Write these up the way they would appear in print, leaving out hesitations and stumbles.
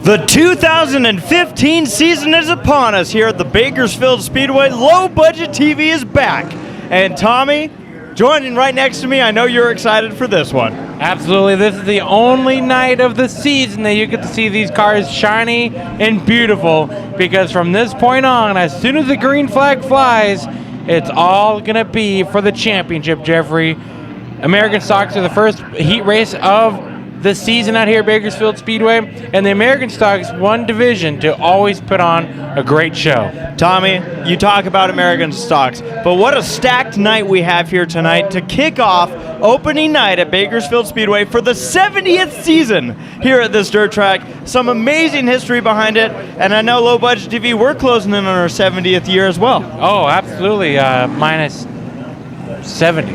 The 2015 season is upon us here at the Bakersfield Speedway. Low Budget TV is back. And Tommy, joining right next to me, I know you're excited for this one. Absolutely. This is the only night of the season that you get to see these cars shiny and beautiful, because from this point on, as soon as the green flag flies, it's all going to be for the championship, Jeffrey. American Stocks are the first heat race of the season out here at Bakersfield Speedway, and the American Stocks one division to always put on a great show. Tommy, you talk about American Stocks, but what a stacked night we have here tonight to kick off opening night at Bakersfield Speedway for the 70th season here at this dirt track. Some amazing history behind it, and I know Low Budget TV, we're closing in on our 70th year as well. Oh, absolutely. Minus 70.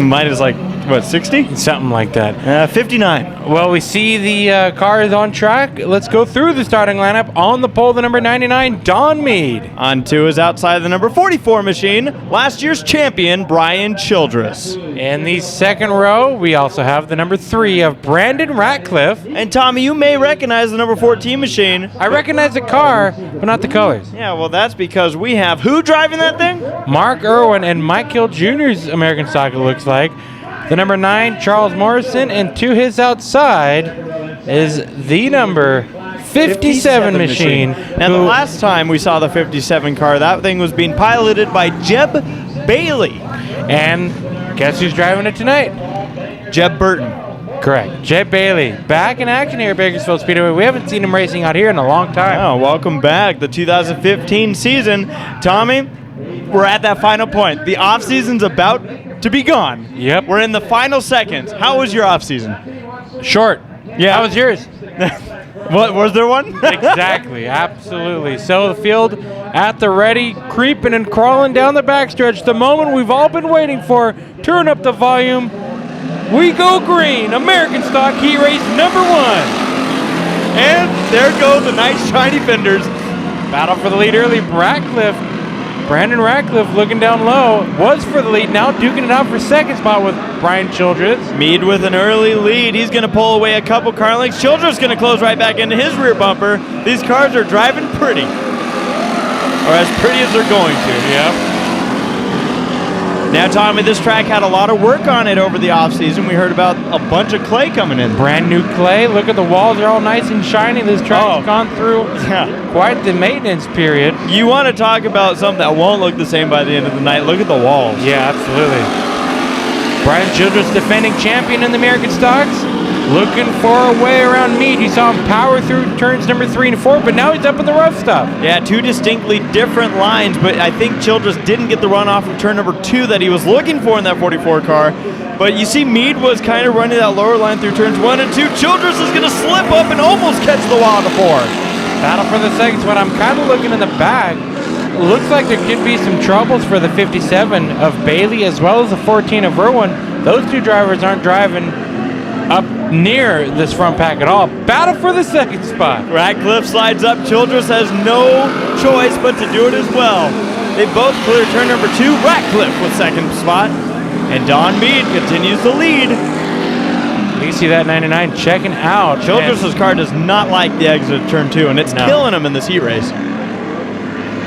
Minus like, what, 60? Something like that. 59. Well, we see the cars on track. Let's go through the starting lineup. On the pole, the number 99, Don Mead. On two is outside the number 44 machine, last year's champion, Brian Childress. In the second row, we also have the number 3 of Brandon Ratcliffe. And Tommy, you may recognize the number 14 machine. I recognize the car, but not the colors. Yeah, well, that's because we have who driving that thing? Mark Irwin and Mike Hill Jr.'s American Stock, it looks like. The number 9, Charles Morrison, and to his outside is the number 57 machine. Now, the last time we saw the 57 car, that thing was being piloted by Jeb Bailey. And guess who's driving it tonight? Jeb Burton. Correct. Jeb Bailey, back in action here at Bakersfield Speedway. We haven't seen him racing out here in a long time. Oh, welcome back. The 2015 season. Tommy, we're at that final point. The off-season's about to be gone. Yep. We're in the final seconds. How was your off-season? Short. Yeah. How was yours? What, was there one? Exactly. Absolutely. So the field at the ready, creeping and crawling down the backstretch. The moment we've all been waiting for. Turn up the volume. We go green. American Stock Heat Race number 1. And there go the nice shiny fenders. Battle for the lead early. Brandon Ratcliffe looking down low, was for the lead, now duking it out for second spot with Brian Childress. Mead with an early lead. He's going to pull away a couple car lengths. Childress going to close right back into his rear bumper. These cars are driving pretty. Or as pretty as they're going to. Yep. Now, Tommy, this track had a lot of work on it over the offseason. We heard about a bunch of clay coming in. Brand new clay. Look at the walls. They're all nice and shiny. This track's gone through quite the maintenance period. You want to talk about something that won't look the same by the end of the night. Look at the walls. Yeah, absolutely. Brian Childress, defending champion in the American Stocks. Looking for a way around Mead. You saw him power through turns number 3 and 4, but now he's up in the rough stuff. Yeah, two distinctly different lines, but I think Childress didn't get the run off of turn number 2 that he was looking for in that 44 car. But you see Mead was kind of running that lower line through turns 1 and 2. Childress is going to slip up and almost catch the wall of the 4. Battle for the second spot. I'm kind of looking in the back. Looks like there could be some troubles for the 57 of Bailey as well as the 14 of Irwin. Those two drivers aren't driving up near this front pack at all. Battle for the second spot. Ratcliffe slides up. Childress has no choice but to do it as well. They both clear turn number 2. Ratcliffe with second spot. And Don Mead continues to lead. You see that 99 checking out. Childress's car does not like the exit of turn 2, and it's killing him in this heat race.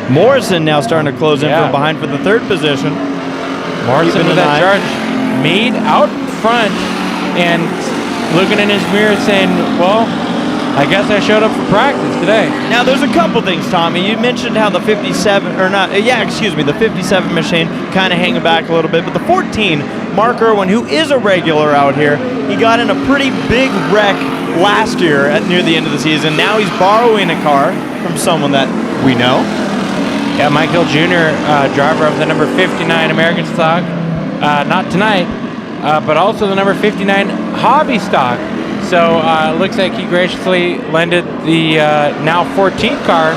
Morrison now starting to close in from behind for the 3rd position. Morrison with that charge. Mead out front and looking in his mirror saying, well, I guess I showed up for practice today. Now, there's a couple things, Tommy. You mentioned how the 57, or not, the 57 machine kind of hanging back a little bit, but the 14, Mark Irwin, who is a regular out here, he got in a pretty big wreck last year near the end of the season. Now he's borrowing a car from someone that we know. Yeah, Mike Hill Jr., driver of the number 59 American Stock, not tonight, but also the number 59 Hobby Stock. So it looks like he graciously lended the now 14th car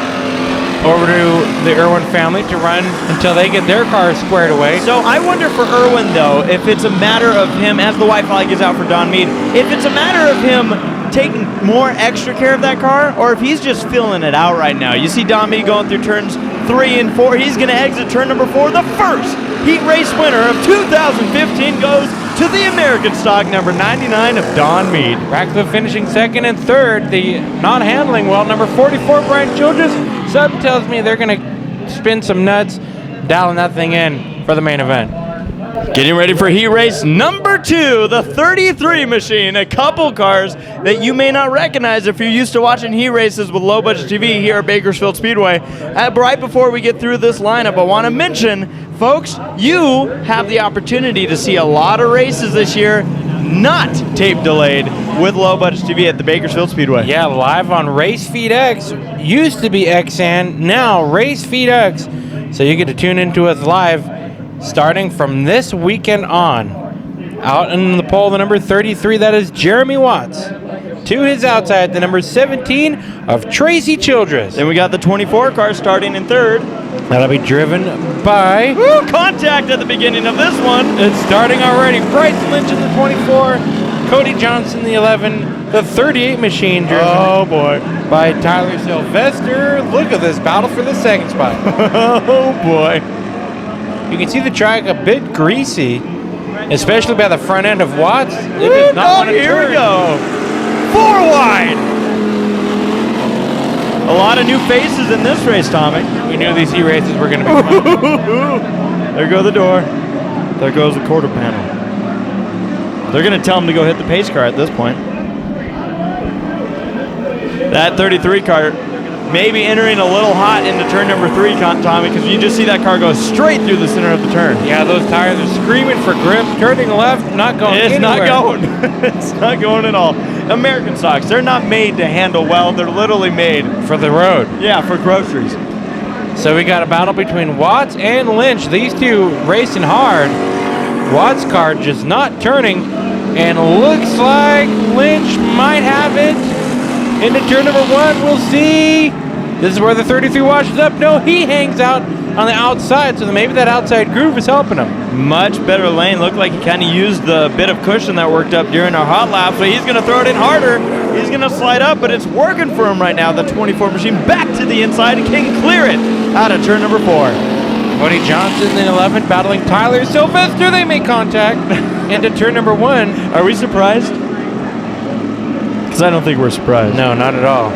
over to the Irwin family to run until they get their cars squared away. So I wonder for Irwin, though, if it's a matter of him, as the white flag is out for Don Mead, if it's a matter of him taking more extra care of that car, or if he's just filling it out right now. You see Don Mead going through turns 3 and 4. He's going to exit turn number 4. The first heat race winner of 2015 goes to the American stock number 99 of Don Mead. Ratcliffe finishing second and third. The not handling well, number 44, Brian Childress. Something tells me they're going to spin some nuts, dialing that thing in for the main event. Getting ready for heat race number 2, the 33 machine. A couple cars that you may not recognize if you're used to watching heat races with Low Budget TV here at Bakersfield Speedway. Right before we get through this lineup, I want to mention, folks, you have the opportunity to see a lot of races this year not tape delayed with Low Budget TV at the Bakersfield Speedway. Yeah, live on Race Feed X. Used to be XN, now Race Feed X. So you get to tune into us live starting from this weekend on. Out in the pole, the number 33, that is Jeremy Watts. To his outside, the number 17 of Tracy Childress. Then we got the 24 car starting in third. That'll be driven by... Woo, contact at the beginning of this one. It's starting already. Bryce Lynch in the 24, Cody Johnson the 11, the 38 machine driven by Tyler Sylvester. Look at this battle for the second spot. Oh boy. You can see the track a bit greasy, especially by the front end of Watts. It does not want to here turn. We go. 4 wide. A lot of new faces in this race, Tommy. We knew these heat races were going to be fun. There go the door. There goes the quarter panel. They're going to tell him to go hit the pace car at this point. That 33 car maybe entering a little hot into turn number 3, Tommy, because you just see that car go straight through the center of the turn. Yeah, those tires are screaming for grip. Turning left, not going It's anywhere. not going. It's not going at all. American stocks, they're not made to handle well. They're literally made for the road. Yeah, for groceries. So we got a battle between Watts and Lynch. These two racing hard. Watts' car just not turning, and looks like Lynch might have it. Into turn number 1, we'll see. This is where the 33 washes up. No, he hangs out on the outside, so maybe that outside groove is helping him. Much better lane. Looked like he kind of used the bit of cushion that worked up during our hot lap, so he's going to throw it in harder. He's going to slide up, but it's working for him right now. The 24 machine back to the inside and can clear it out of turn number 4. Cody Johnson in 11 battling Tyler Sylvester. They make contact into turn number 1. Are we surprised? Because I don't think we're surprised. No, not at all.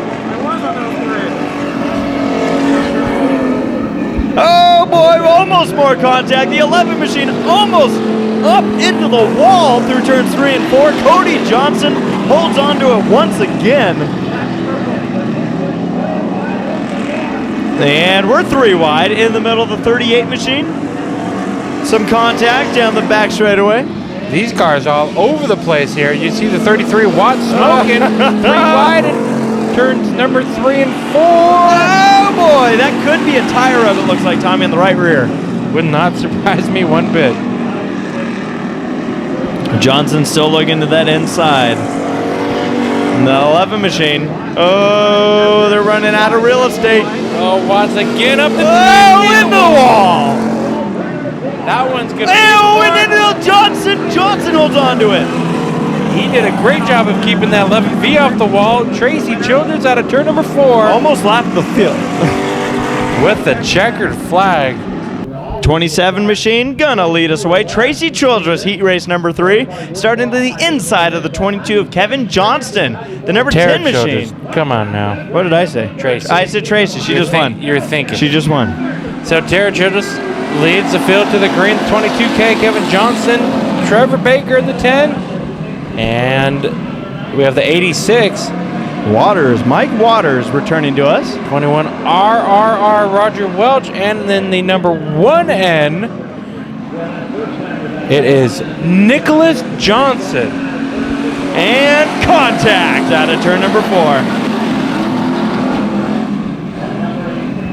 Oh boy, almost more contact. The 11 machine almost up into the wall through turns 3 and 4. Cody Johnson holds on to it once again. And we're 3 wide in the middle of the 38 machine. Some contact down the back straightaway. These cars all over the place here. You see the 33 Watts smoking. 3 wide and turns number 3 and 4. Oh boy, that could be a tire rub, it looks like, Tommy, in the right rear. Would not surprise me one bit. Johnson still looking to that inside. The 11 machine. Oh, they're running out of real estate. Oh, Watts again up the in the wall. That one's going to and into Johnson. Johnson holds on to it. He did a great job of keeping that 11V off the wall. Tracy Childress out of turn number 4. Almost lapped the field. With the checkered flag. 27 machine gonna lead us away. Tracy Childress, heat race number 3, starting to the inside of the 22 of Kevin Johnston, the number 10 machine. Childress. Come on now. What did I say? Tracy. I said Tracy. She just won. You're thinking. She just won. So Tara Childress leads the field to the green. 22K, Kevin Johnson, Trevor Baker in the 10, and we have the 86. Waters, Mike Waters returning to us. 21 RRR Roger Welch, and then the number 1N, it is Nicholas Johnson. And contact out of turn number 4.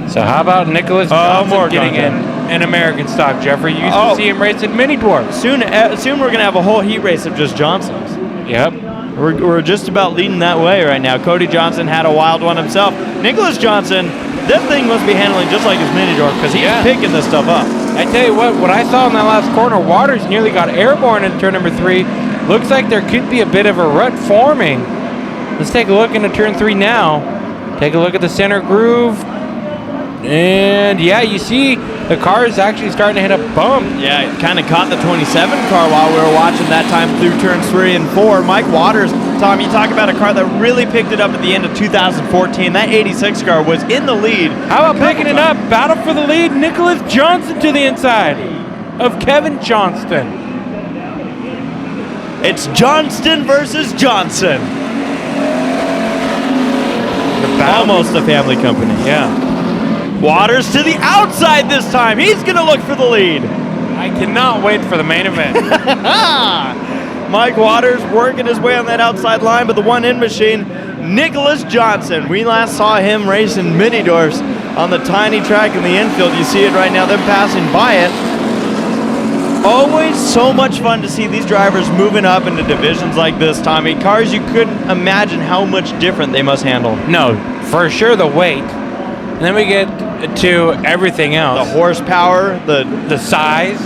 So how about Nicholas Johnson more getting in an American stock, Jeffrey? You used to see him racing mini dwarfs. Soon we're going to have a whole heat race of just Johnsons. Yep. We're just about leading that way right now. Cody Johnson had a wild one himself. Nicholas Johnson, this thing must be handling just like his mini dwarf because he's picking this stuff up. I tell you what I saw in that last corner, Waters nearly got airborne in turn number 3. Looks like there could be a bit of a rut forming. Let's take a look into turn 3 now. Take a look at the center groove. And yeah, you see the car is actually starting to hit a bump. Yeah, it kind of caught the 27 car while we were watching that time through turns 3 and 4. Mike Waters, Tom, you talk about a car that really picked it up at the end of 2014. That 86 car was in the lead. How about picking it up? Battle for the lead. Nicholas Johnson to the inside of Kevin Johnston. It's Johnston versus Johnson. Almost a family company. Yeah. Waters to the outside this time. He's going to look for the lead. I cannot wait for the main event. Mike Waters working his way on that outside line, but the one-in machine, Nicholas Johnson. We last saw him racing mini-doors on the tiny track in the infield. You see it right now, them passing by it. Always so much fun to see these drivers moving up into divisions like this, Tommy. Cars you couldn't imagine how much different they must handle. No, for sure the weight. And then we get to everything else. The horsepower, the size.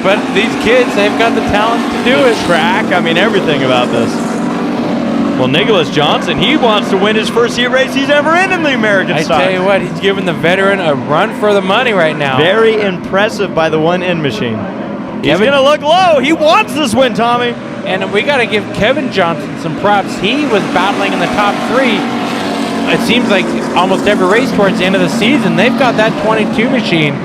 But these kids, they've got the talent to do it. Track, I mean everything about this. Well, Nicholas Johnson, he wants to win his first heat race he's ever in the American stock. I tell you what, he's giving the veteran a run for the money right now. Very impressive by the one-in machine. He's going to look low. He wants this win, Tommy. And we got to give Kevin Johnson some props. He was battling in the top 3. It seems like almost every race towards the end of the season. They've got that 22 machine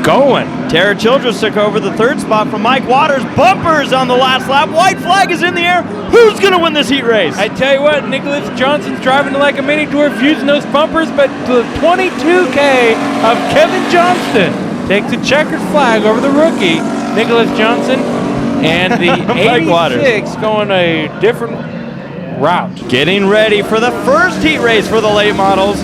going. Tara Childress took over the 3rd spot from Mike Waters. Bumpers on the last lap. White flag is in the air. Who's going to win this heat race? I tell you what, Nicholas Johnson's driving like a mini dwarf using those bumpers, but the 22K of Kevin Johnston takes a checkered flag over the rookie, Nicholas Johnson, and the 86 going a different route. Getting ready for the first heat race for the late models.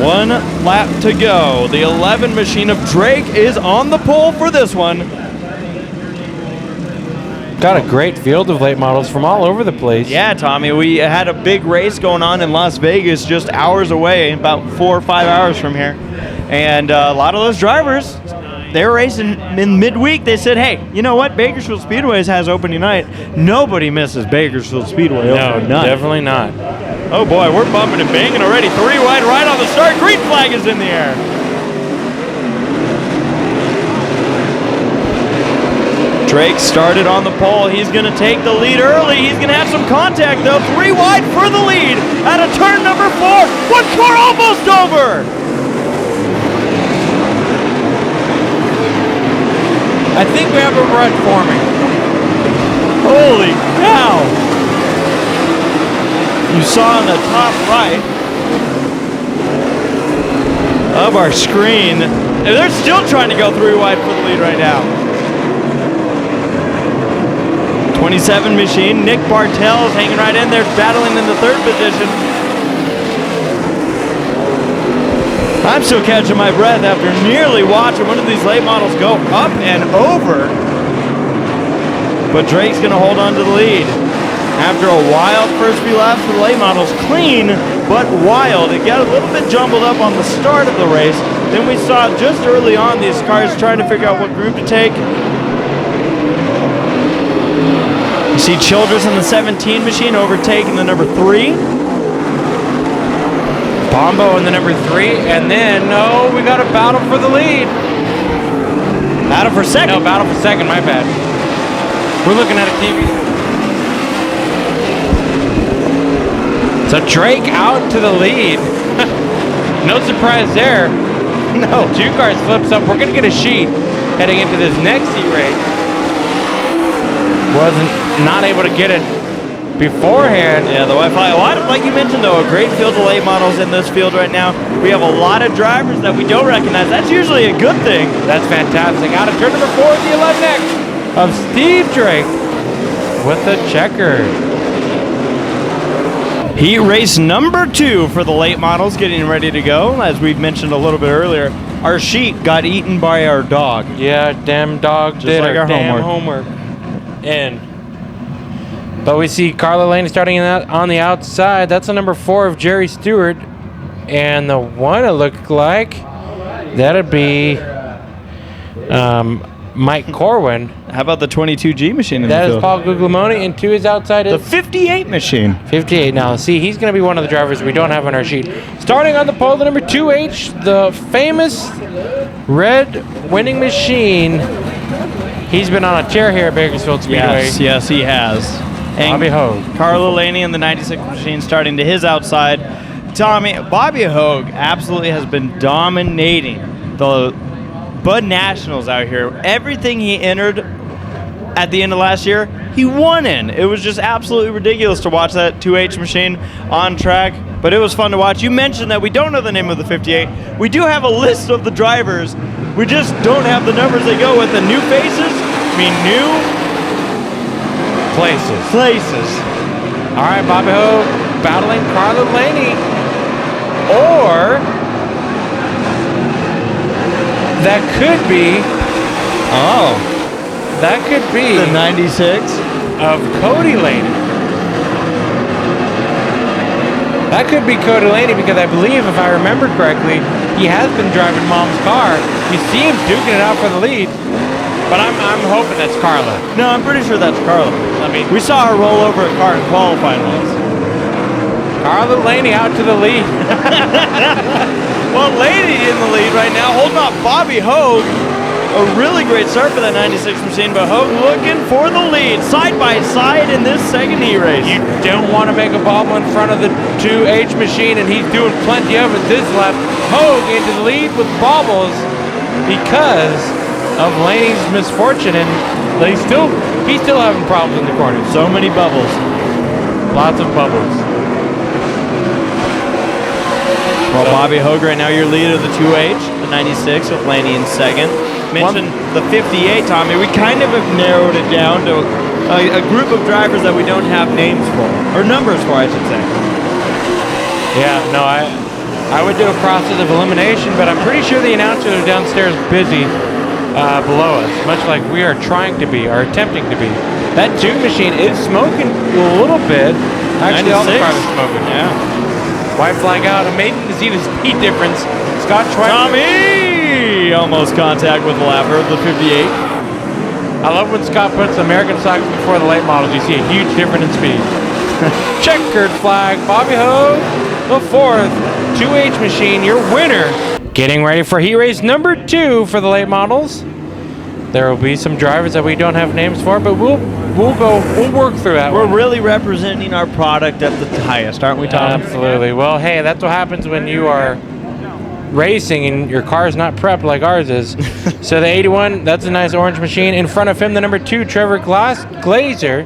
1 lap to go. The 11 machine of Drake is on the pole for this one. Got a great field of late models from all over the place. Yeah, Tommy, we had a big race going on in Las Vegas just hours away, about 4 or 5 hours from here. And a lot of those drivers, they were racing in midweek. They said, hey, you know what? Bakersfield Speedway has opening night. Nobody misses Bakersfield Speedway. No, definitely not. Oh boy, we're bumping and banging already. 3 wide right on the start. Green flag is in the air. Drake started on the pole. He's going to take the lead early. He's going to have some contact though. 3 wide for the lead at a turn number 4. One car almost over. I think we have a run forming. Holy cow. You saw on the top right of our screen, they're still trying to go 3 wide for the lead right now. 27 machine, Nick Bartell's hanging right in there, battling in the 3rd position. I'm still catching my breath after nearly watching one of these late models go up and over. But Drake's going to hold on to the lead. After a wild first few laps for the late models, clean but wild. It got a little bit jumbled up on the start of the race. Then we saw just early on these cars trying to figure out what group to take. You see Childress in the 17 machine overtaking the number 3. Bombo in the number 3, and then, no, we got a battle for the lead. Battle for second. No, battle for second, my bad. We're looking at a TV. So Drake out to the lead. No surprise there. No. 2 cars flips up. We're going to get a sheet heading into this next heat race. Not able to get it beforehand. Yeah, the Wi-Fi. Like you mentioned, though, a great field of late models in this field right now. We have a lot of drivers that we don't recognize. That's usually a good thing. That's fantastic. Out of turn number 4, the 11X of Steve Drake with the checker. Heat race number 2 for the late models getting ready to go. As we've mentioned a little bit earlier, our sheet got eaten by our dog. Yeah, damn dog Just did like our damn homework. But we see Carla Lane starting on the outside. That's the number 4 of Jerry Stewart. And the one it looked like, that'd be Mike Corwin. How about the 22G machine in That the is field? Paul Guglielmoni, and to his outside The is 58 machine. 58. Now, see, he's going to be one of the drivers we don't have on our sheet. Starting on the pole, the number 2H, the famous red winning machine. He's been on a tear here at Bakersfield Speedway. Yes, he has. And Bobby Hogue. Carlo Laney in the 96 machine starting to his outside. Tommy, Bobby Hogue absolutely has been dominating the Bud Nationals out here. Everything he entered at the end of last year, he won in. It was just absolutely ridiculous to watch that 2H machine on track, but it was fun to watch. You mentioned that we don't know the name of the 58. We do have a list of the drivers. We just don't have the numbers they go with. The new faces mean new places. All right, Bobby Hogue battling Carlo Laney. Or that could be the 96 of Cody Laney. That could be Cody Laney because I believe, if I remember correctly, he has been driving Mom's car. You see him duking it out for the lead, but I'm hoping that's Carlo. No, I'm pretty sure that's Carlo. I mean, We saw her roll over at car and qualifying once. Carlo Laney out to the lead. Well, Laney in the lead right now, holding off Bobby Hogue. A really great start for that 96 machine, but Hogue looking for the lead, side by side in this second heat race. You don't want to make a bobble in front of the 2H machine, and he's doing plenty of it this lap. Hogue into the lead with bobbles because of Laney's misfortune, and he's still having problems in the corners. So many bubbles. Lots of bubbles. Well, Bobby Hogue right now, your lead of the 2H, the 96 with Laney in second. Mentioned the 58, Tommy. We kind of have narrowed it down to a group of drivers that we don't have names for, or numbers for, I should say. Yeah, no, I would do a process of elimination, but I'm pretty sure the announcers are downstairs busy below us, much like we are trying to be, or attempting to be. That tube machine is smoking a little bit. Actually, all the cars are smoking. Yeah. White flag out. Amazing to see the speed difference. Scott Schweitzer. Tommy! Almost contact with the lapper of the 58. I love when Scott puts American stocks before the late models. You see a huge difference in speed. Checkered flag. Bobby Hogue, the fourth 2H machine, your winner. Getting ready for heat race number 2 for the late models. There will be some drivers that we don't have names for, but we'll work through that. We're really representing our product at the highest, aren't we, Tom? Absolutely. Well, hey, that's what happens when you are racing and your car's not prepped like ours is. So the 81, that's a nice orange machine. In front of him, the number 2, Trevor Glazer.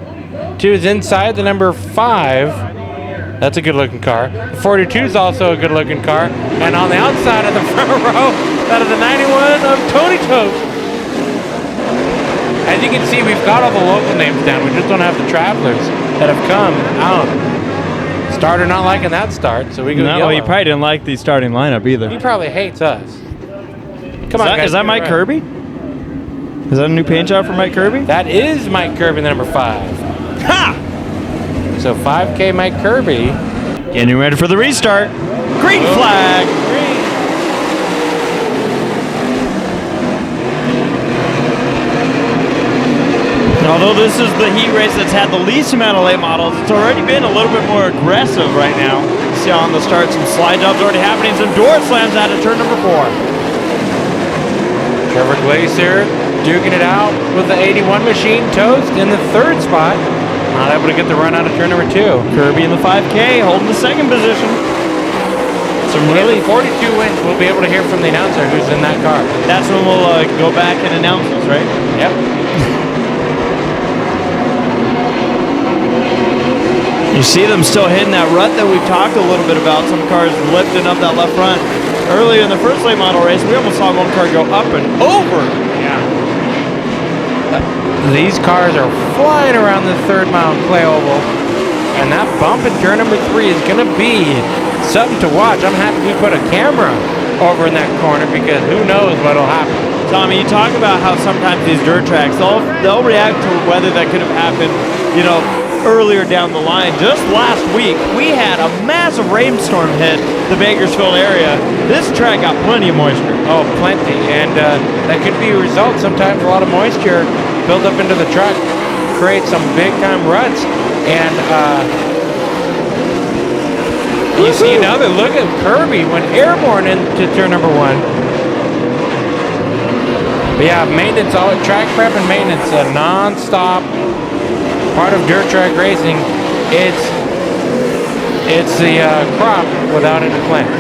2 is inside the number 5. That's a good-looking car. The 42 is also a good-looking car. And on the outside of the front row, that is the 91 of Tony Toast. As you can see, we've got all the local names down. We just don't have the travelers that have come out. Starter not liking that start, so we go yellow. Well, he probably didn't like the starting lineup either. He probably hates us. Come on, guys. Is that Mike Kirby? Is that a new paint job for Mike Kirby? That is Mike Kirby, the number 5. Ha! So 5K Mike Kirby. Getting ready for the restart. Green flag. Green. Although this is the heat race that's had the least amount of late models, it's already been a little bit more aggressive right now. You see on the start some slide jobs already happening, some door slams out of turn number 4. Trevor Glazer duking it out with the 81 machine. Toast in the 3rd spot. Not able to get the run out of turn number 2. Kirby in the 5K holding the 2nd position. Some really 42 wins. We'll be able to hear from the announcer who's in that car. That's when we'll go back and announce this, right? Yep. You see them still hitting that rut that we've talked a little bit about. Some cars lifting up that left front. Earlier in the first late model race, we almost saw one car go up and over. Yeah. These cars are flying around the 3rd mile clay oval. And that bump in turn number 3 is going to be something to watch. I'm happy we put a camera over in that corner because who knows what'll happen. Tommy, you talk about how sometimes these dirt tracks, they'll react to weather that could have happened, earlier down the line, just last week, we had a massive rainstorm hit the Bakersfield area. This track got plenty of moisture. Oh, plenty. And that could be a result. Sometimes a lot of moisture built up into the track creates some big-time ruts. And you see another look at Kirby went airborne into turn number 1. But yeah, maintenance, all track prep and maintenance, a non-stop part of dirt track racing. It's the crop without any plant.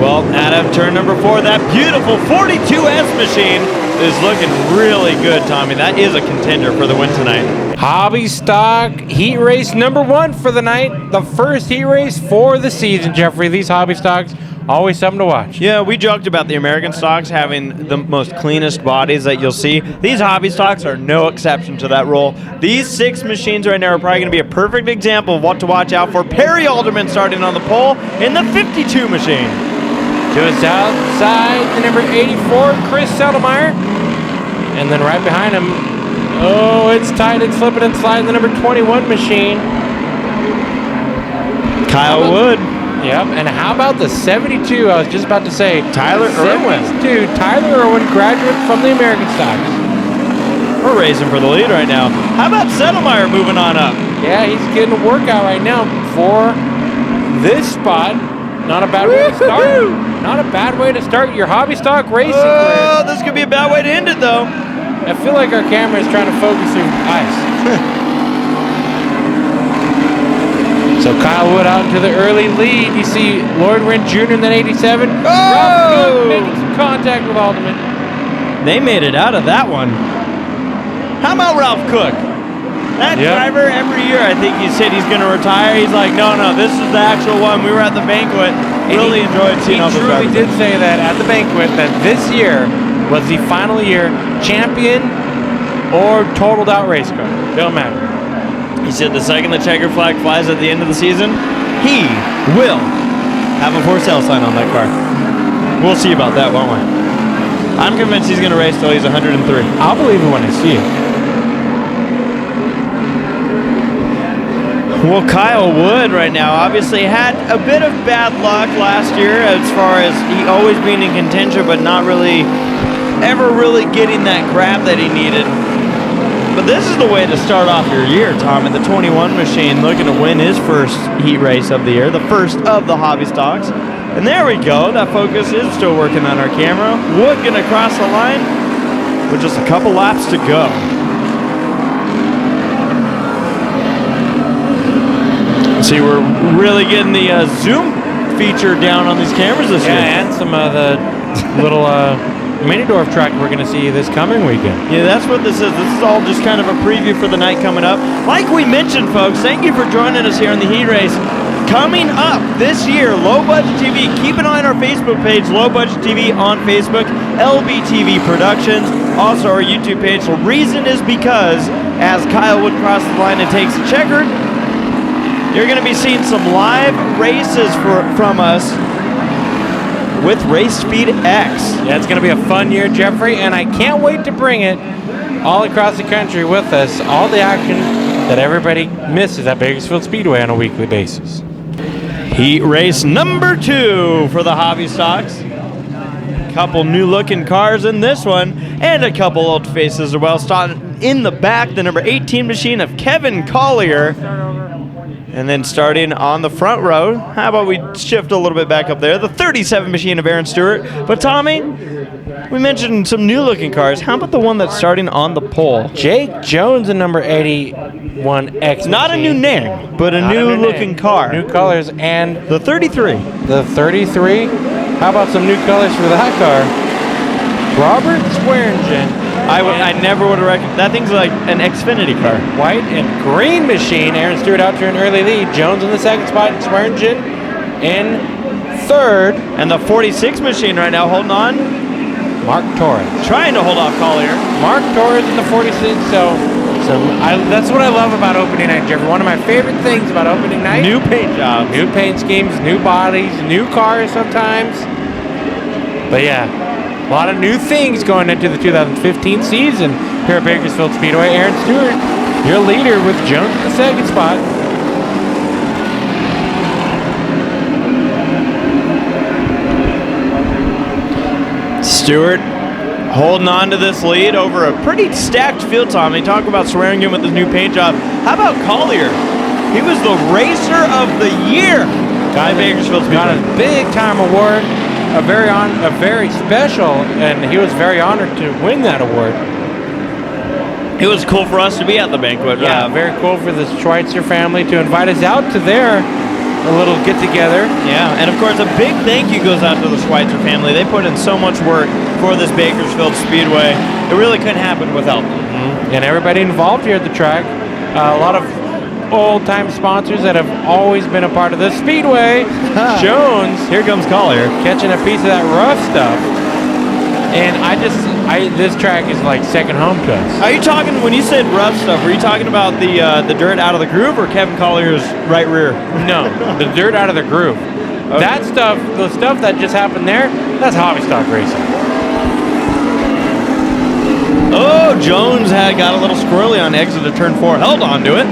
Well, out of turn number 4, that beautiful 42S machine is looking really good, Tommy. That is a contender for the win tonight. Hobby stock heat race number 1 for the night. The first heat race for the season, Jeffrey. These hobby stocks, always something to watch. Yeah, we joked about the American stocks having the most cleanest bodies that you'll see. These hobby stocks are no exception to that rule. These 6 machines right now are probably going to be a perfect example of what to watch out for. Perry Alderman starting on the pole in the 52 machine. To his outside, the number 84, Chris Settlemeyer. And then right behind him, oh, it's tight and slipping and sliding, the number 21 machine. Kyle Wood. Yep, and how about the 72? I was just about to say. Tyler Irwin. 72, Tyler Irwin, graduate from the American stocks. We're racing for the lead right now. How about Settlemeyer moving on up? Yeah, he's getting a workout right now for this spot. Not a bad way to start. Not a bad way to start your hobby stock racing career. This could be a bad way to end it, though. I feel like our camera is trying to focus through ice. So Kyle Wood out into the early lead. You see Lloyd Wren Jr. in that 87. Oh! Ralph Cook making some contact with Alderman. They made it out of that one. How about Ralph Cook? That driver, every year, I think he said he's going to retire. He's like, no, this is the actual one. We were at the banquet. Really enjoyed seeing all those drivers. He truly did say that at the banquet, that this year was the final year, champion or totaled out race car. Don't matter. He said the second the checker flag flies at the end of the season, he will have a for sale sign on that car. We'll see about that, won't we? I'm convinced he's going to race till he's 103. I'll believe it when I see it. Well, Kyle Wood right now obviously had a bit of bad luck last year as far as he always being in contention but not really ever really getting that grab that he needed. But this is the way to start off your year, Tom, in the 21 machine, looking to win his first heat race of the year, the first of the hobby stocks. And there we go. That focus is still working on our camera. Wood going to cross the line with just a couple laps to go. See, we're really getting the zoom feature down on these cameras this year. Yeah, and some of the little Minidorf track we're going to see this coming weekend. Yeah, that's what this is. This is all just kind of a preview for the night coming up. Like we mentioned, folks, thank you for joining us here on the heat race. Coming up this year, Low Budget TV. Keep an eye on our Facebook page, Low Budget TV on Facebook, LBTV Productions, also our YouTube page. The reason is because as Kyle Wood crosses the line and takes the checkered, you're going to be seeing some live races from us with Race Speed X. Yeah, it's going to be a fun year, Jeffrey, and I can't wait to bring it all across the country with us, all the action that everybody misses at Bakersfield Speedway on a weekly basis. Heat race number 2 for the hobby stocks. Couple new looking cars in this one, and a couple old faces as well. Starting in the back, the number 18 machine of Kevin Collier. And then starting on the front row, how about we shift a little bit back up there, the 37 machine of Aaron Stewart. But Tommy, we mentioned some new looking cars. How about the one that's starting on the pole? Jake Jones in number 81X. Not a new name, but a new looking car. New colors and the 33. The 33? How about some new colors for that car? Robert Swearingen. I never would have recognized. That thing's like an Xfinity car. White and green machine. Aaron Stewart out to an early lead. Jones in the second spot. Swearingen in third. And the 46 machine right now holding on. Mark Torres. Trying to hold off Collier. Mark Torres in the 46. That's what I love about opening night, Jeffrey. One of my favorite things about opening night. New paint jobs. New paint schemes, new bodies, new cars sometimes. But yeah, a lot of new things going into the 2015 season here at Bakersfield Speedway. Aaron Stewart Your leader with Jones in the second spot. Stewart holding on to this lead over a pretty stacked field, Tommy. Talk about swearing him with his new paint job. How about Collier? He was the racer of the year by Bakersfield Speedway. Got a big-time award, a very special, and he was very honored to win that award. It was cool for us to be at the banquet. Yeah, very cool for the Schweitzer family to invite us out to their little get-together. Yeah, and of course a big thank you goes out to the Schweitzer family. They put in so much work for this Bakersfield Speedway. It really couldn't happen without them. Mm-hmm. And everybody involved here at the track. A lot of old-time sponsors that have always been a part of the Speedway. Jones. Here comes Collier. Catching a piece of that rough stuff. And this track is like second home to us. Are you talking, when you said rough stuff, were you talking about the dirt out of the groove or Kevin Collier's right rear? No, the dirt out of the groove. Okay. That stuff, the stuff that just happened there, that's hobby stock racing. Oh, Jones got a little squirrely on exit of turn 4. Held on to it.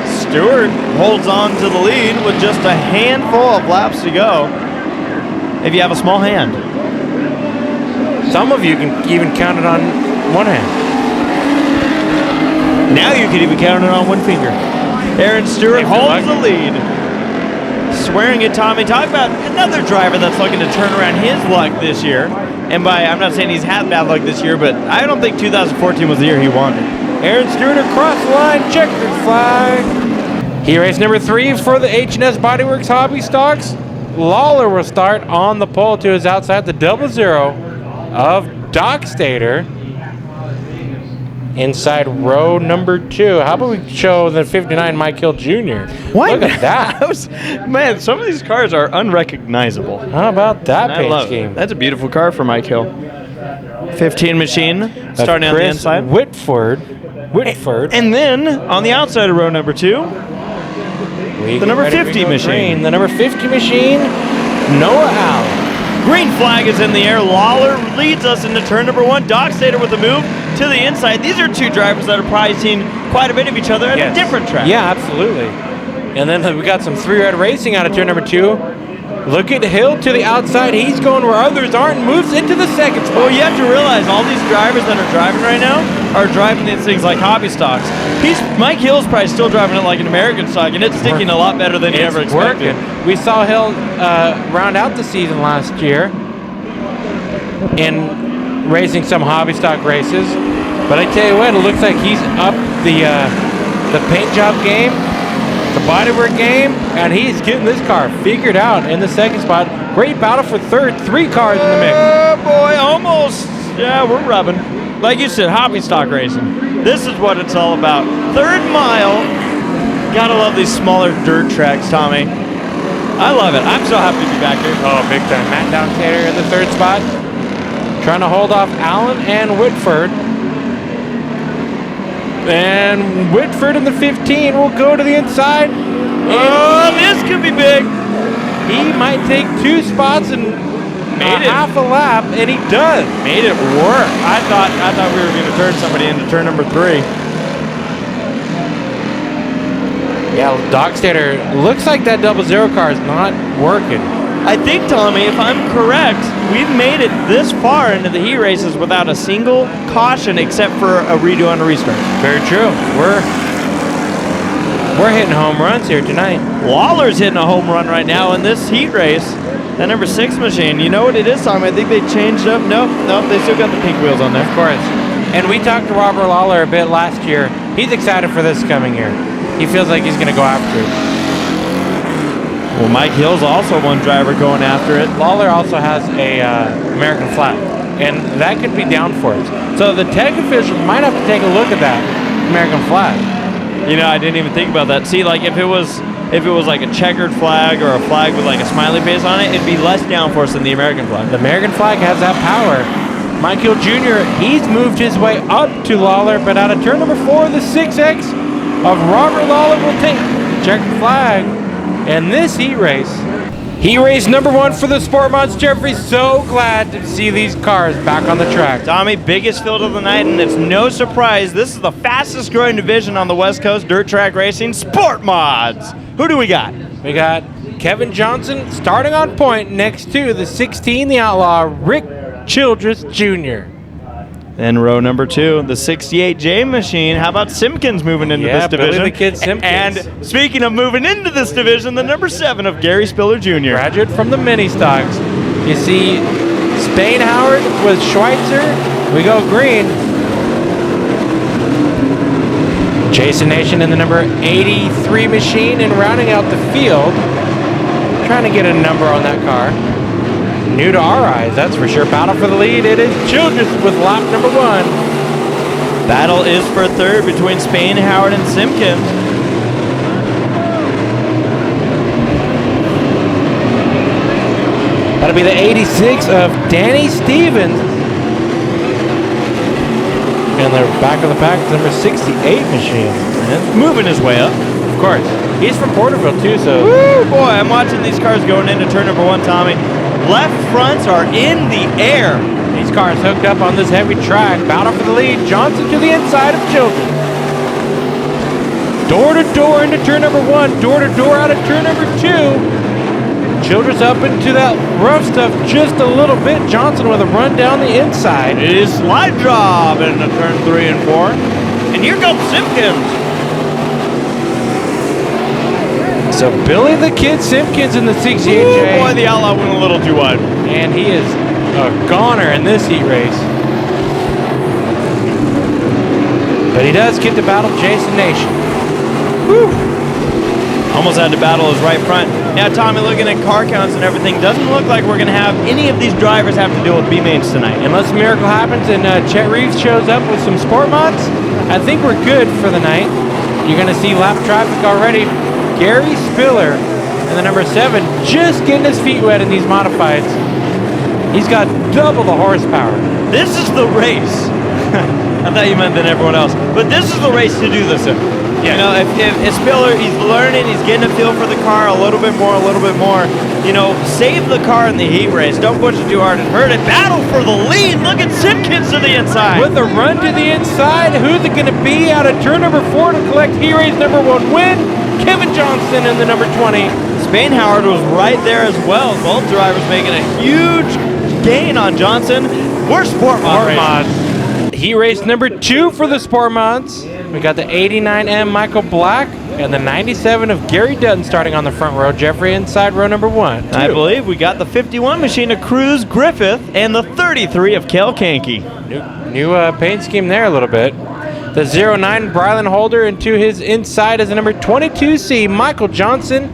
Stewart holds on to the lead with just a handful of laps to go. If you have a small hand. Some of you can even count it on one hand. Now you can even count it on one finger. Aaron Stewart holds the lead. Swearing at Tommy. Talk about another driver that's looking to turn around his luck this year. And I'm not saying he's had bad luck this year, but I don't think 2014 was the year he wanted. Aaron Stewart across the line, checkered flag. Heat race number 3 for the H&S Bodyworks Hobby Stocks. Lawler will start on the pole to his outside, the 00 of Doc Stater. Inside row number 2. How about we show the 59 Mike Hill Jr.? What? Look at that. Man, some of these cars are unrecognizable. How about that paint scheme? That's a beautiful car for Mike Hill. 15 machine, starting on the inside. Whitford. And then, on the outside of row number 2, the number 50 machine. The number 50 machine, Noah Allen. Green flag is in the air. Lawler leads us into turn number 1. Doc Stater with the move to the inside. These are two drivers that have probably seen quite a bit of each other at a different track. Yeah, absolutely. And then we got some 3-red racing out of turn number 2. Look at Hill to the outside. He's going where others aren't. Moves into the second spot. Well, you have to realize all these drivers that are driving right now are driving these things like hobby stocks. Mike Hill's probably still driving it like an American stock, and it's sticking a lot better than he ever expected. We saw Hill round out the season last year in racing some hobby stock races. But I tell you what, it looks like he's up the paint job game, the bodywork game, and he's getting this car figured out in the second spot. Great battle for third. 3 cars in the mix. Oh, boy, almost. Yeah, we're rubbing. Like you said, hobby stock racing. This is what it's all about. Third mile. Gotta love these smaller dirt tracks, Tommy. I love it. I'm so happy to be back here. Oh, big time. Matt Downtater in the third spot. Trying to hold off Allen and Whitford. And Whitford in the 15 will go to the inside. Oh, this could be big. He might take 2 spots and half a lap, and he does. Made it work. I thought we were going to turn somebody into turn number 3. Yeah, Doc Stater, looks like that 00 car is not working. I think, Tommy, if I'm correct, we've made it this far into the heat races without a single caution except for a redo and a restart. Very true. We're hitting home runs here tonight. Lawler's hitting a home run right now in this heat race. That number 6 machine. You know what it is, Tommy? I think they changed up. Nope, they still got the pink wheels on there. Of course. And we talked to Robert Lawler a bit last year. He's excited for this coming year. He feels like he's going to go after it. Well, Mike Hill's also one driver going after it. Lawler also has a American flag, and that could be down for us. So the tech officials might have to take a look at that American flag. You know, I didn't even think about that. See, like if it was like a checkered flag or a flag with like a smiley face on it, it'd be less downforce than the American flag. The American flag has that power. Mike Hill Jr., he's moved his way up to Lawler, but out of turn number 4, the 6X of Robert Lawler will take the checkered flag. And this heat race, He raced number 1 for the Sport Mods. Jeffrey, so glad to see these cars back on the track. Tommy, biggest field of the night, and it's no surprise. This is the fastest growing division on the West Coast, dirt track racing, Sport Mods. Who do we got? We got Kevin Johnson starting on point next to the 16, the Outlaw, Rick Childress Jr. Then row number 2, the 68J machine. How about Simpkins moving into this division? Billy the Kid Simpkins. And speaking of moving into this division, the number 7 of Gary Spiller Jr. Graduate from the mini stocks. You see Spain Howard with Schweitzer. We go green. Jason Nation in the number 83 machine and rounding out the field. Trying to get a number on that car. New to our eyes, that's for sure. Battle for the lead, it is Childress with lap number 1. Battle is for third between Spain, Howard, and Simpkins. That'll be the 86 of Danny Stevens. And the back of the pack is number 68 machine. And moving his way up. Of course. He's from Porterville too, so. Woo, boy, I'm watching these cars going into turn number 1, Tommy. Left fronts are in the air. These cars hooked up on this heavy track. Battle for the lead. Johnson to the inside of Children. Door to door into turn number 1. Door to door out of turn number 2. Childress up into that rough stuff just a little bit. Johnson with a run down the inside. It is slide job into turn 3 and 4. And here comes Simpkins. So Billy the Kid Simpkins in the 68J. Ooh, boy, the Outlaw went a little too wide. And he is a goner in this heat race. But he does get to battle Jason Nation. Woo. Almost had to battle his right front. Now, Tommy, looking at car counts and everything, doesn't look like we're going to have any of these drivers have to deal with B-mains tonight. Unless a miracle happens and Chet Reeves shows up with some sport mods, I think we're good for the night. You're going to see lap traffic already. Gary Spiller and the number 7 just getting his feet wet in these modifieds. He's got double the horsepower. This is the race. I thought you meant than everyone else. But this is the race to do this in. Yeah. You know, if Spiller, he's learning, he's getting a feel for the car a little bit more. You know, save the car in the heat race. Don't push it too hard and hurt it. Battle for the lead. Look at Simpkins to the inside. With a run to the inside, who's it going to be out of turn number 4 to collect heat race number 1 win? Kevin Johnson in the number 20. Spain Howard was right there as well. Both drivers making a huge gain on Johnson. We're Sport Mods. Heat race number 2 for the Sport Mods. We got the 89M Michael Black and the 97 of Gary Dutton starting on the front row. Jeffrey inside row number 1. I believe we got the 51 machine of Cruz Griffith and the 33 of Kel Kanke. New paint scheme there a little bit. The 09 Brylan Holder, and to his inside is the number 22C Michael Johnson.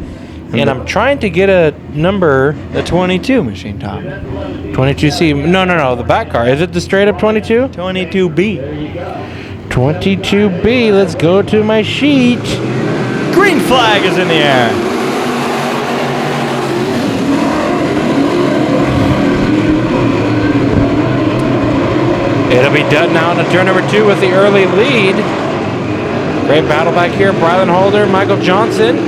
And I'm trying to get a number. The 22 machine, Tom. 22C. No. The back car. Is it the straight up 22? 22B. 22B. Let's go to my sheet. Green flag is in the air. It'll be Dutton out in turn number 2 with the early lead. Great battle back here. Brylan Holder, Michael Johnson.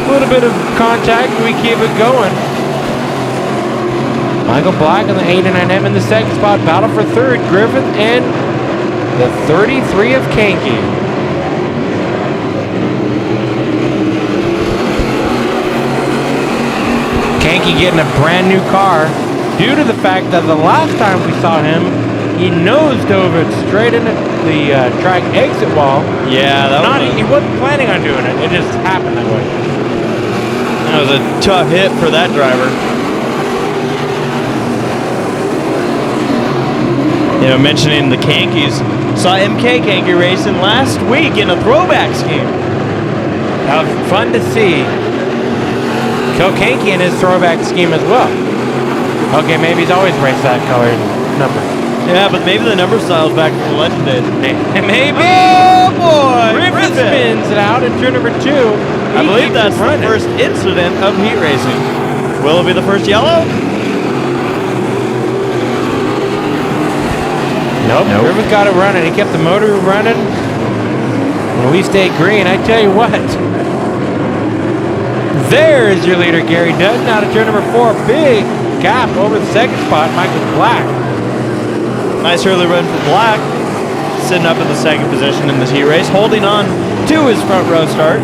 A little bit of contact. We keep it going. Michael Black in the 89M in the second spot. Battle for third. Griffith and the 33 of Kanke. Kanke getting a brand new car due to the fact that the last time we saw him, he nose dove it straight into the track exit wall. Yeah, he wasn't planning on doing it. It just happened that way. That was a tough hit for that driver. You know, mentioning the Kankes, saw MK Kanke racing last week in a throwback scheme. That was fun to see. Kel Kanke in his throwback scheme as well. Okay, maybe he's always raced that colored number. Yeah, but maybe the number style's back from the legend days. Maybe. Oh, boy! Griffith spins it out in turn number 2. I believe that's the first incident of heat racing. Will it be the first yellow? Nope. Griffith got it running. He kept the motor running. And we stayed green. I tell you what. There's your leader, Gary Dutton, out of turn number 4. Big gap over the second spot, Michael Black. Nice early run for Black. Sitting up in the second position in this heat race, holding on to his front row start.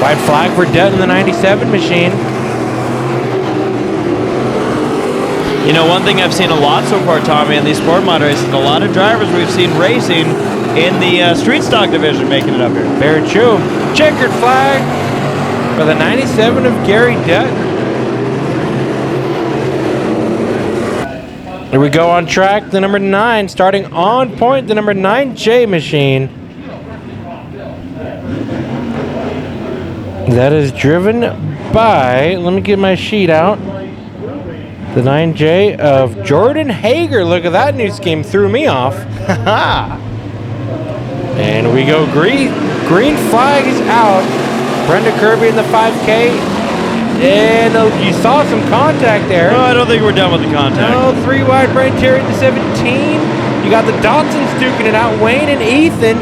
White flag for Dutton in the 97 machine. You know, one thing I've seen a lot so far, Tommy, in these sport mod races, a lot of drivers we've seen racing in the street stock division making it up here. Very true. Checkered flag for the 97 of Gary Dutton. Here we go on track, the number 9, starting on point, the number 9J machine. That is driven by, let me get my sheet out, the 9J of Jordan Hager. Look at that new scheme, threw me off. And we go green flag is out. Brenda Kirby in the 5K. And you saw some contact there. No, I don't think we're done with the contact. No, 3 wide, Brian Terry in the 17. You got the Dotsons duking it out, Wayne and Ethan.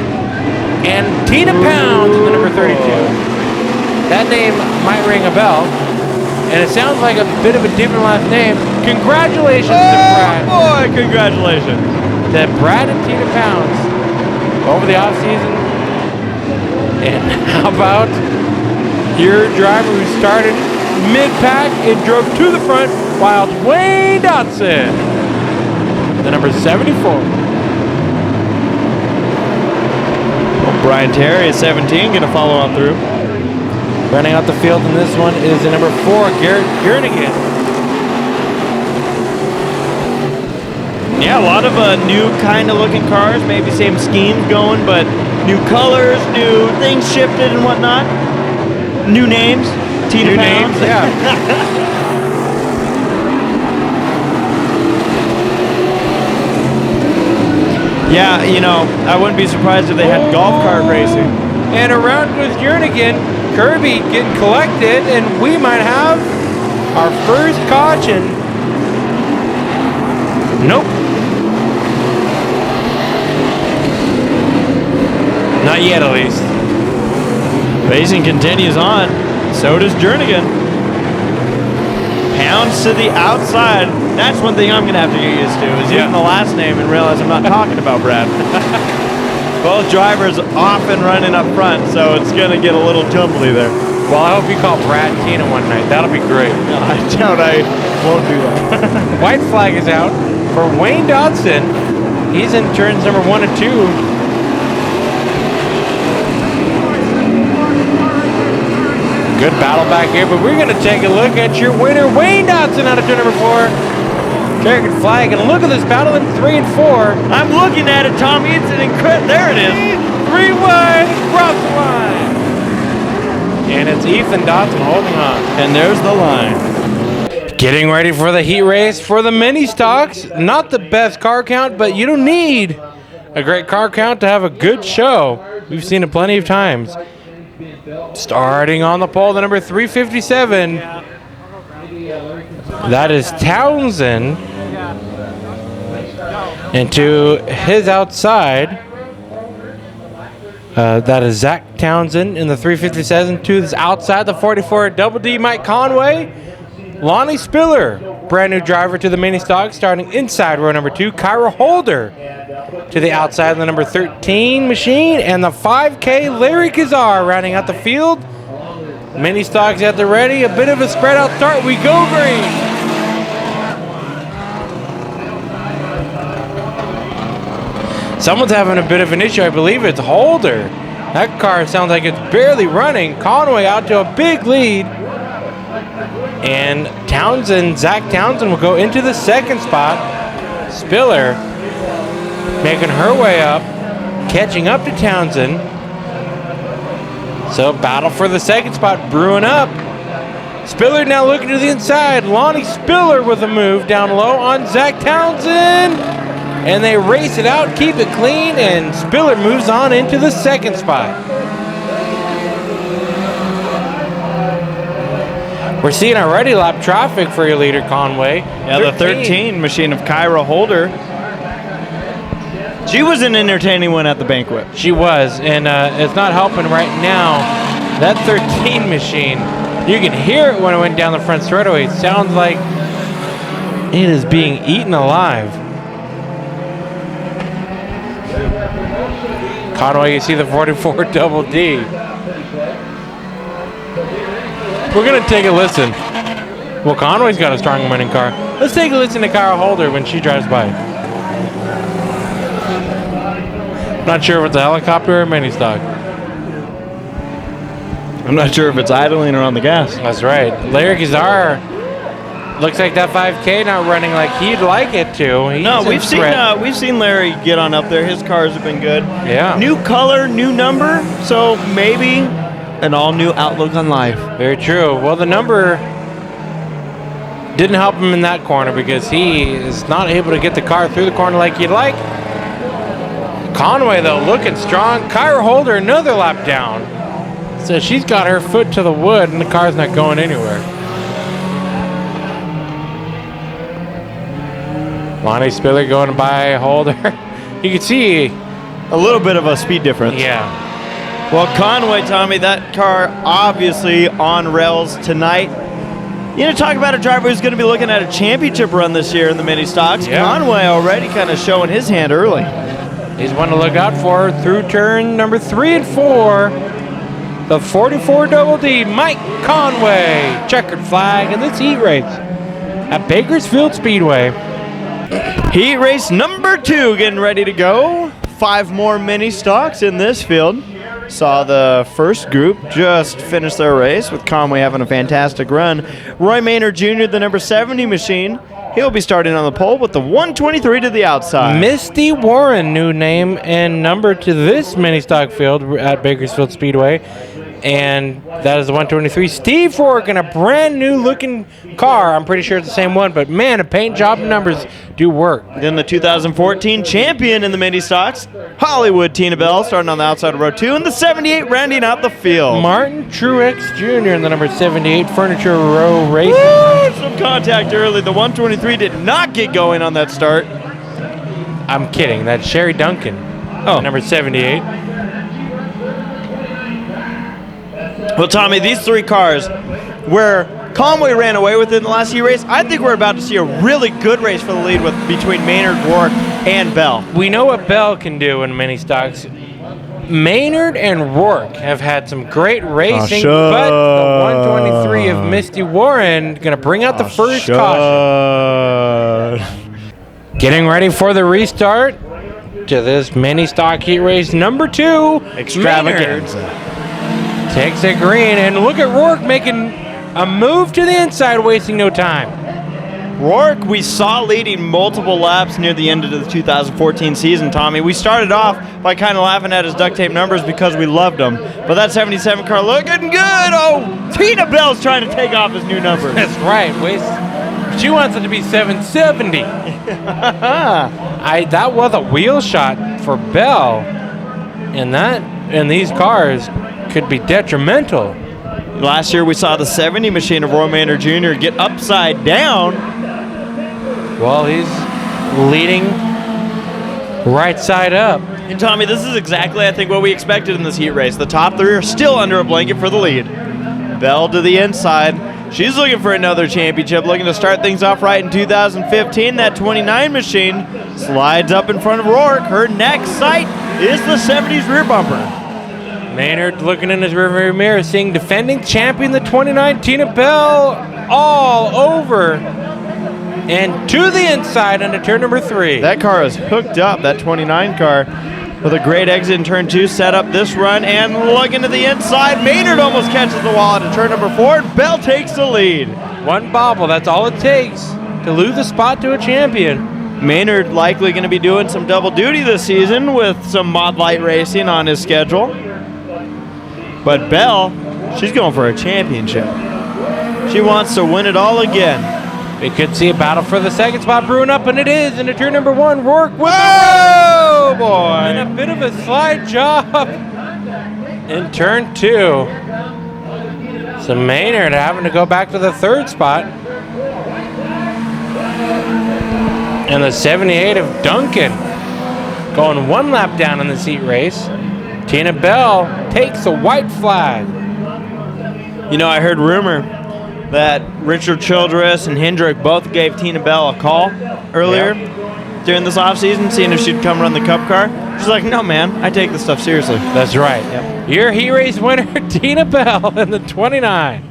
And Tina Pounds in the number 32. That name might ring a bell. And it sounds like a bit of a different last name. Congratulations to Brad. Boy, congratulations. To Brad and Tina Pounds over the offseason. And how about your driver who started mid-pack and drove to the front while Wayne Dotson, the number 74. Well, Brian Terry at 17 going to follow on through. Running out the field in this one is the number 4, Garrett Jernigan. Yeah, a lot of new kind of looking cars, maybe same schemes going, but new colors, new things shifted and whatnot. New names. Tina Pounds. Names, yeah. Yeah, you know, I wouldn't be surprised if they had golf cart racing. And around with Jernigan, Kirby getting collected, and we might have our first caution. Nope. Not yet, at least. Racing continues on. So does Jernigan. Pounds to the outside. That's one thing I'm going to have to get used to, is using the last name and realize I'm not talking about Brad. Both drivers often running up front, so it's going to get a little tumbly there. Well, I hope you call Brad and Tina one night. That'll be great. I doubt I won't do that. White flag is out for Wayne Dodson. He's in turns number 1 and 2. Good battle back here, but we're going to take a look at your winner, Wayne Dodson, out of turn number 4. Checkered flag, and look at this battle in 3 and 4. I'm looking at it, Tommy. It's an incredible. There it is. 3 wide, across the line. And it's Ethan Dodson holding on. And there's the line. Getting ready for the heat race for the mini stocks. Not the best car count, but you don't need a great car count to have a good show. We've seen it plenty of times. Starting on the pole, the number 357. That is Townsend. And to his outside, that is Zach Townsend in the 357. To his outside, the 44, Double D Mike Conway. Lonnie Spiller, brand new driver to the mini stock, starting inside row number 2. Kyra Holder to the outside of the number 13 machine. And the 5K, Larry Kazar rounding out the field. Mini stocks at the ready. A bit of a spread out start. We go green. Someone's having a bit of an issue. I believe it's Holder. That car sounds like it's barely running. Conway out to a big lead. And Townsend, Zach Townsend will go into the second spot. Spiller making her way up, catching up to Townsend. So battle for the second spot brewing up. Spiller now looking to the inside. Lonnie Spiller with a move down low on Zach Townsend. And they race it out, keep it clean, and Spiller moves on into the second spot. We're seeing already lap traffic for your leader, Conway. Yeah, the 13 machine of Kyra Holder. She was an entertaining one at the banquet. She was, and it's not helping right now. That 13 machine, you can hear it when it went down the front straightaway. It sounds like it is being eaten alive. Conway, you see the 44 Double D. We're going to take a listen. Well, Conway's got a strong winning car. Let's take a listen to Kyle Holder when she drives by. Not sure if it's a helicopter or a mini stock. I'm not sure if it's idling or on the gas. That's right. Larry Gazar looks like that 5K not running like he'd like it to. We've seen Larry get on up there. His cars have been good. Yeah. New color, new number, so maybe an all-new outlook on life. Very true. Well, the number didn't help him in that corner because he is not able to get the car through the corner like he'd like. Conway, though, looking strong. Kyra Holder, another lap down. So she's got her foot to the wood, and the car's not going anywhere. Lonnie Spiller going by Holder. You can see a little bit of a speed difference. Yeah. Well, Conway, Tommy, that car obviously on rails tonight. You know, talk about a driver who's going to be looking at a championship run this year in the mini stocks. Yeah. Conway already kind of showing his hand early. He's one to look out for through turn number 3 and 4. The 44 Double D, Mike Conway. Checkered flag in this heat race at Bakersfield Speedway. Heat race number 2 getting ready to go. 5 more mini stocks in this field. Saw the first group just finish their race with Conway having a fantastic run. Roy Maynard Jr., the number 70 machine, he'll be starting on the pole with the 123 to the outside. Misty Warren, new name and number to this mini stock field at Bakersfield Speedway. And that is the 123. Steve Fork in a brand new looking car. I'm pretty sure it's the same one, but man, the paint job numbers do work. Then the 2014 champion in the mini stocks, Hollywood Tina Bell, starting on the outside of row 2, and the 78 rounding out the field. Martin Truex Jr. in the number 78 Furniture Row Racing. Woo! Some contact early. The 123 did not get going on that start. I'm kidding. That's Sherry Duncan. Number 78. Well, Tommy, these 3 cars, where Conway ran away with it in the last heat race, I think we're about to see a really good race for the lead between Maynard, Rourke, and Bell. We know what Bell can do in mini stocks. Maynard and Rourke have had some great racing, but the 123 of Misty Warren going to bring out the first caution. Getting ready for the restart to this mini stock heat race number 2. Extravaganza. Takes it green, and look at Rourke making a move to the inside, wasting no time. Rourke, we saw leading multiple laps near the end of the 2014 season, Tommy. We started off by kind of laughing at his duct tape numbers because we loved him. But that 77 car looking good. Oh, Tina Bell's trying to take off his new numbers. That's right. She wants it to be 770. That was a wheel shot for Bell. And these cars could be detrimental. Last year we saw the 70 machine of Roy Maynard Jr. get upside down. Well, he's leading right side up. And Tommy, this is exactly, I think, what we expected in this heat race. The top 3 are still under a blanket for the lead. Bell to the inside. She's looking for another championship, looking to start things off right in 2015. That 29 machine slides up in front of Rourke. Her next sight is the 70's rear bumper. Maynard looking in his rearview mirror, seeing defending champion, the 29 Tina Bell, all over and to the inside into turn number 3. That car is hooked up, that 29 car, with a great exit in turn 2, set up this run, and looking to the inside. Maynard almost catches the wall into turn number 4, and Bell takes the lead. One bobble, that's all it takes to lose the spot to a champion. Maynard likely going to be doing some double duty this season with some Mod Light racing on his schedule. But Bell, she's going for a championship. She wants to win it all again. We could see a battle for the second spot brewing up, and it is into turn number 1. Rourke with oh boy! And a bit of a slide job in turn 2. So Maynard having to go back to the 3rd spot. And the 78 of Duncan Going one lap down in the heat race, Tina Bell takes a white flag. You know, I heard rumor that Richard Childress and Hendrick both gave Tina Bell a call earlier during this offseason, seeing if she'd come run the Cup car. She's like, no, man, I take this stuff seriously. That's right. Your heat race winner, Tina Bell, in the 29.